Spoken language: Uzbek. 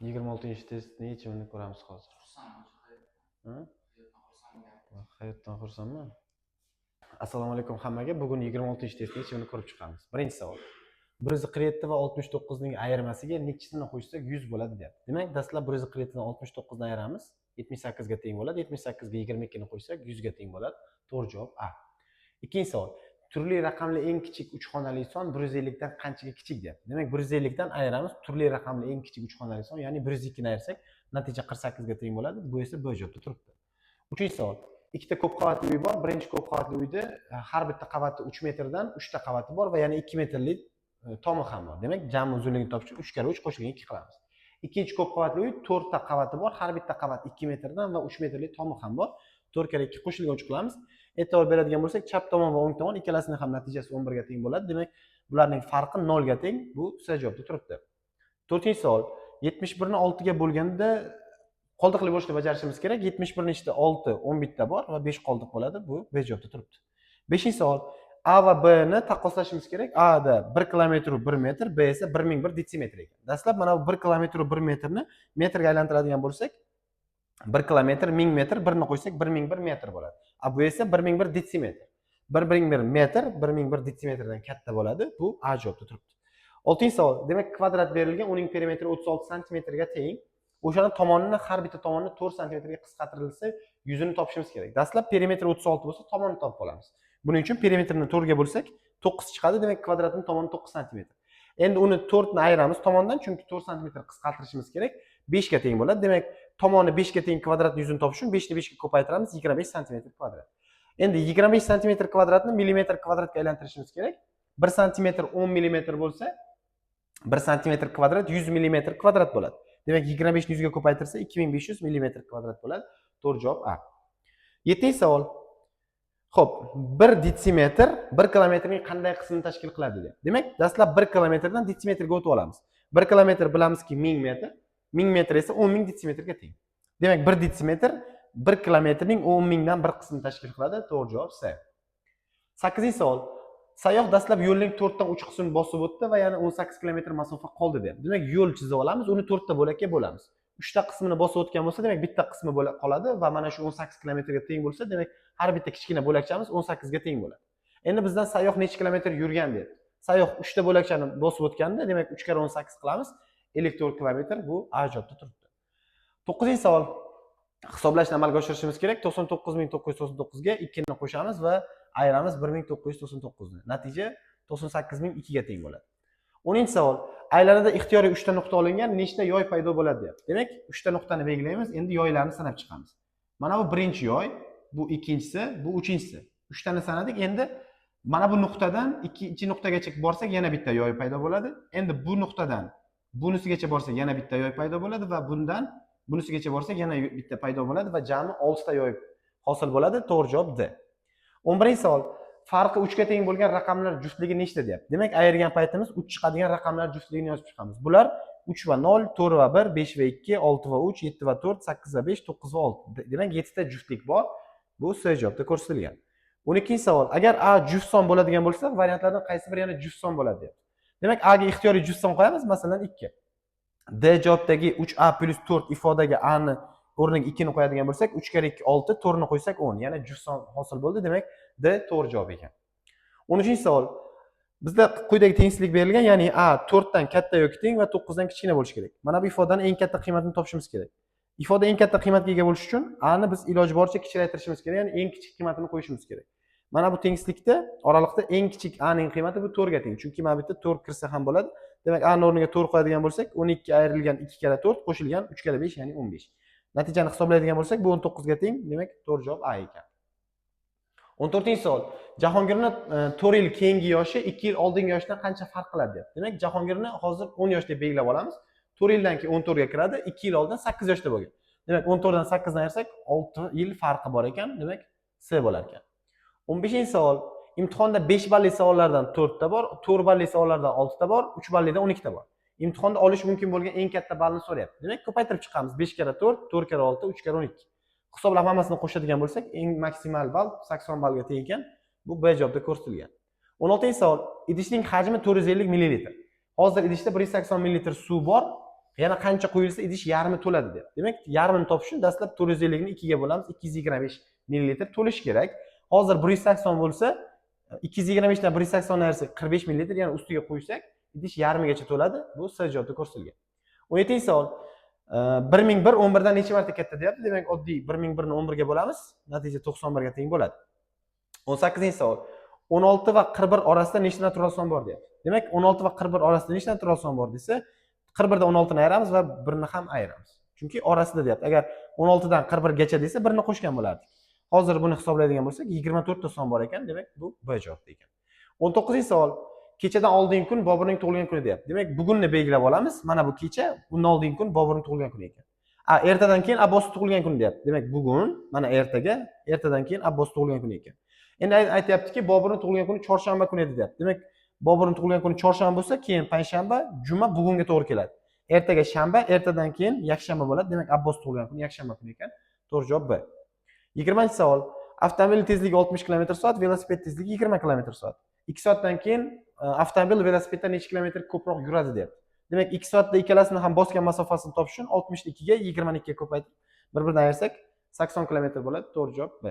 26 testning yechimini ko'ramiz hozir. Ha? Hayotdan xursandman. Assalomu alaykum hammaga. Bugun 26 testning yechimini ko'rib chiqamiz. Birinchi savol. 147 va 69 ning ayirmasiga nechisini qo'shsak 100 bo'ladi deyapti. Demak, dastlab 147 dan 69 ni ayiramiz. 78 ga teng bo'ladi. 78 ga 22 ni qo'shsak 100 ga teng bo'ladi. To'g'ri javob A. Ikkinchi savol. Turli raqamli eng kichik uch xonali son 150 dan qanchaga kichik deyapti. Demak, 150 dan ayiramiz. Turli raqamli eng kichik uch xonali son, ya'ni 102 ni ayirsak, natija 48 ga teng bo'ladi. Bu esa B javobda turibdi. Uchinchi savol. Ikkita ko'p qavatli uy bor. Birinchi ko'p qavatli uyda har bitta qavati 3 metrdan 3 ta qavati bor va yana 2 metrlik tomi ham bor. Demak, jami uzunligini topish uchun 3 kara 3 qo'shilgan 2 qilamiz. Ikkinchi ko'p qavatli uy 4 ta qavati bor. Har bitta qavat 2 metrdan va 3 metrlik tomi ham bor. 4 kara 2 qo'shilgan 3 qilamiz. E'tibor beradigan bo'lsak, chap tomon va o'ng tomon ikkalasining ham natijasi 11 ga teng bo'ladi. Demak, bularning farqi 0 ga teng. Bu C javobda turibdi. 4-savol. 71 ni 6 ga bo'lganda qoldiqli bo'lishni bajarishimiz kerak. 71 ni ichida 6 10 bitta bor va 5 qoldiq bo'ladi. Bu B javobda turibdi. 5-savol. A va B ni taqqoslashimiz kerak. A da 1 kilometr 1 metr, B esa 1001 detsimetr ekan. Dastlab mana bu 1 kilometr 1 metrni metrga aylantiradigan bo'lsak, 1 kilometr 1000 metr, 1 ni qo'ysak 1001 metr bo'ladi. A bu esa 1001 detsimetr. 1001 metr 1001 detsimetrdan katta bo'ladi. Bu A javobda turibdi. 6-savol. Demak, kvadrat berilgan, uning perimetri 36 sm ga teng. O'shani tomonini har bitta tomonni 4 sm ga qisqartirilsa, yuzini topishimiz kerak. Dastlab perimetri 36 bo'lsa, tomonni topib olamiz. Buning uchun perimetrini 4 ga bo'lsak, 9 chiqadi. Demak, kvadratning tomoni 9 sm. Endi uni 4 ni ayiramiz tomondan, chunki 4 sm qisqartirishimiz kerak. 5 ga teng bo'ladi. Demak, tomoni 5 ga teng kvadratni yuzini topish uchun 5 ni 5 ga ko'paytiramiz, 25 sm kvadrat. Endi 25 sm kvadratni millimetr kvadratga aylantirishimiz kerak. 1 sm 10 mm bo'lsa, 1 sm kvadrat 100 mm kvadrat bo'ladi. Demak, 25 ni 100 ga ko'paytirsa 2500 mm kvadrat bo'ladi. To'g'ri javob A. 7-savol. Xo'p, 1 detsimetr 1 kilometrning qanday qismini tashkil qiladi deyapti. Demak, dastlab 1 kilometrdan detsimetrga o'tib olamiz. 1 kilometr bilamizki 1000 metr, 1000 metr esa 10000 detsimetrga teng. Demak, 1 detsimetr 1 kilometrning 10000 dan bir qismini tashkil qiladi. To'g'ri javob C. 8-savol. Sayyoh dastlab yo'lning 4 dan 3 qismini bosib o'tdi va yana 18 kilometr masofa qoldi deyapti. Demak, yo'l chizib olamiz, uni 4 ta bo'lakka bo'lamiz. 3 ta qismini bosib o'tgan bo'lsa, demak, bitta qismi qoladi va mana shu 18 kilometrga teng bo'lsa, demak, har bitta kichkina bo'lakchamiz 18 ga teng bo'ladi. Endi bizdan sayyoh necha kilometr yurgan deyapti. Sayyoh 3 ta bo'lakchani bosib o'tganda, demak, 3 kara 18 qilamiz. 54 kilometr. Bu A javobda turibdi. 9-savol. Hisoblashni amalga oshirishimiz kerak. 99999 ga 2 ni qo'shamiz va ayiramiz 1999 ni. Natija 98002 ga teng bo'ladi. 10-savol. Aylanada ixtiyoriy 3 ta nuqta olingan, nechta yoy paydo bo'ladi deyapti. Demak, 3 ta nuqtani belgilaymiz. Endi yoylarni sanab chiqamiz. Mana bu birinchi yoy, bu ikkinchisi, bu uchinchisi. 3 tani sanadik. Endi mana bu nuqtadan ikkinchi nuqtagacha borsak, yana bitta yoy paydo bo'ladi. Endi bu nuqtadan bunisigacha borsak, yana bitta yoy paydo bo'ladi va bundan bunisigacha borsak, yana bitta paydo bo'ladi va jami 6 ta yoy hosil bo'ladi. To'g'ri javob D. 11-savol. Farqi 3 ga teng bo'lgan raqamlar juftligi nechta deyapti. Demak, ayirgan paytimiz 3 chiqadigan raqamlar juftligini yozib chiqamiz. Bular 3 va 0, 4 va 1, 5 va 2, 6 va 3, 7 va 4, 8 va 5, 9 va 6. Demak, 7 ta juftlik bor. Bu C javobda ko'rsatilgan. 12-savol. Agar A juft son bo'ladigan bo'lsa, variantlardan qaysi biri yana juft son bo'ladi deyapti. Demak, A ga ixtiyoriy juft son qo'yamiz, masalan 2. D javobdagi 3A + 4 ifodaga A ni o'rniga 2 ni qo'yadigan bo'lsak, 3 kara 2 6, 4 ni qo'ysak 10. Yana juft son hosil bo'ldi. Demak, D to'g'ri javob ekan. 13-savol. Bizda quyidagi tengsizlik berilgan, ya'ni A 4 dan katta yoki teng va 9 dan kichkina bo'lishi kerak. Mana bu ifodani eng katta qiymatini topishimiz kerak. Ifoda eng katta qiymatga ega bo'lish uchun A ni biz iloji boricha kichiktirishimiz kerak, ya'ni eng kichik qiymatini qo'yishimiz kerak. Mana bu tengsizlikda oraliqda eng kichik A ning qiymati bu 4 ga teng. Chunki mana bu yerda 4 kirsa ham bo'ladi. Demak, A o'rniga 4 qo'yadigan bo'lsak, 12 ayrilgan 2 kara 4 qo'shilgan 3 kara 5, ya'ni 15. Natijani hisoblaydigan bo'lsak, bu 19 ga teng. Demak, to'g'ri javob A ekan. 14-savol. Jahongirning 4 yil keyingi yoshi 2 yil oldingi yoshdan qancha farq qiladi deyapti. Demak, Jahongirni hozir 10 yosh deb belgilab olamiz. 4 yildan keyin 14 ga kiradi, 2 yil oldin 8 yoshda bo'lgan. Demak, 14 dan 8 ni ayirsak 6 yil farqi bor ekan. Demak, C bo'lar ekan. 15-savol. Imtihonda 5 balli savollardan 4 ta bor, 4 balli savollardan 6 ta bor, 3 ballidan 12 ta bor. Imtihonda olish mumkin bo'lgan eng katta ballni so'rayapti. Demak, ko'paytirib chiqamiz. 5 kara 4, 4 kara 6, 3 kara 12. Hisoblab hammasini qo'shadigan bo'lsak, eng maksimal ball 80 ballga teng ekan. Bu B javobda ko'rsatilgan. 16-savol. Idishning hajmi 450 ml. Hozir idishda 180 ml suv bor. Yana qancha quyilsa idish yarmi to'ladi deyapti. Demak, yarmini topish uchun dastlab 450 ni 2 ga bo'lamiz. 225 ml to'lish kerak. Hozir 180 bo'lsa, 225 dan 180 ayirsak 45 ml, ya'ni ustiga qo'ysak, idish yarmigacha to'ladi. Bu S jotda ko'rsatilgan. 17-savol. 1001 11 dan necha marta katta deyapti. Demak, oddiy 1001 ni 11 ga bo'lamiz. Natija 91 ga teng bo'ladi. 18-savol. 16 va 41 orasida nechta natural son bor deyapti. Demak, 16 va 41 orasida nechta natural son bor desa, 41 dan 16 ni ayiramiz va 1 ni ham ayiramiz. Chunki orasida deyapti. Agar 16 dan 41 gacha desa, 1 ni qo'shgan bo'lardik. Hozir buni hisoblaydigan bo'lsak, 24 ta son bor ekan, demak, bu B javobda ekan. 19-savol. Kechadan oldingi kun Boburning tug'ilgan kuni deyapti. Demak, bugunni belgilab olamiz. Mana bu kecha, bundan oldingi kun Boburning tug'ilgan kuni ekan. Ertadan keyin Abbos tug'ilgan kuni deyapti. Demak, bugun, mana ertaga, ertadan keyin Abbos tug'ilgan kuni ekan. Endi aytayaptiki, Boburning tug'ilgan kuni chorshanba kuni edi deyapti. Demak, Boburning tug'ilgan kuni chorshanba bo'lsa, keyin payshanba, juma bugunga to'g'ri keladi. Ertaga shanba, ertadan keyin yakshanba bo'ladi. Demak, Abbos tug'ilgan kuni yakshanba kuni ekan. To'g'ri javob B. 20-savol. Avtomobil tezligi 60 km/soat, velosiped tezligi 20 km/soat. 2 soatdan keyin avtomobil velosipeddan necha kilometr ko'proq yuradi deyapti. Demak, 2 soatda ikkalasini ham bosgan masofasini topish uchun 62 ga 22 ga ko'paytirib bir-biridan ayirsak 80 km bo'ladi. To'g'ri javob B.